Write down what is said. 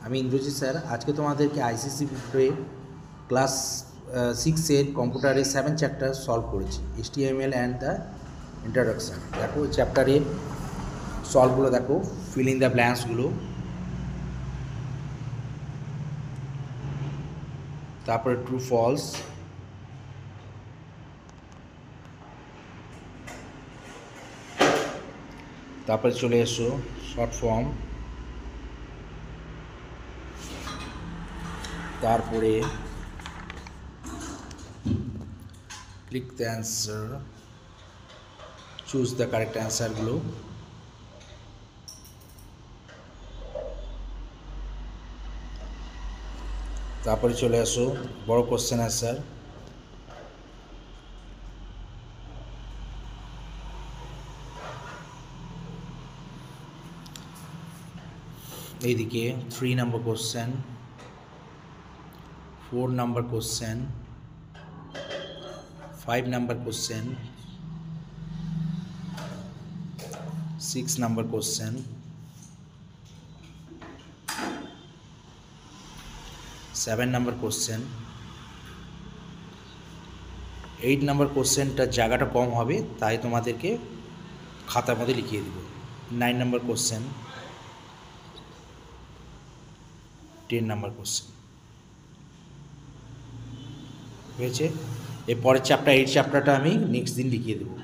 আমি ইন্দ্রজিৎ স্যার। আজকে তোমাদেরকে আইসিসি বোর্ডে ক্লাস 6-এর কম্পিউটারের 7 চ্যাপ্টার সলভ করেছি, HTML অ্যান্ড দ্য ইন্ট্রোডাকশান। দেখো ওই চ্যাপ্টারের সলভগুলো দেখো, ফিল ইন দ্য ব্ল্যাঙ্কসগুলো, তারপরে ট্রু ফলস, তারপরে চলে এসো শর্ট ফর্ম, তারপরে click the answer, choose the correct অ্যান্সারগুলো, তারপরে চলে আসো বড় কোশ্চেন অ্যান্সার, এইদিকে 3 নম্বর কোশ্চেন, 4 নম্বর কোশ্চেন, 5 নম্বর কোশ্চেন, 6 নম্বর কোশ্চেন, 7 নম্বর কোশ্চেন, 8 নম্বর কোশ্চেনটার জায়গাটা কম হবে, তাই তোমাদেরকে খাতার মধ্যে লিখিয়ে দেব। 9 নম্বর কোশ্চেন, 10 নম্বর কোশ্চেন হয়েছে। এরপরের চ্যাপ্টার 8 চ্যাপ্টারটা আমি নেক্সট দিন লিখিয়ে দেবো।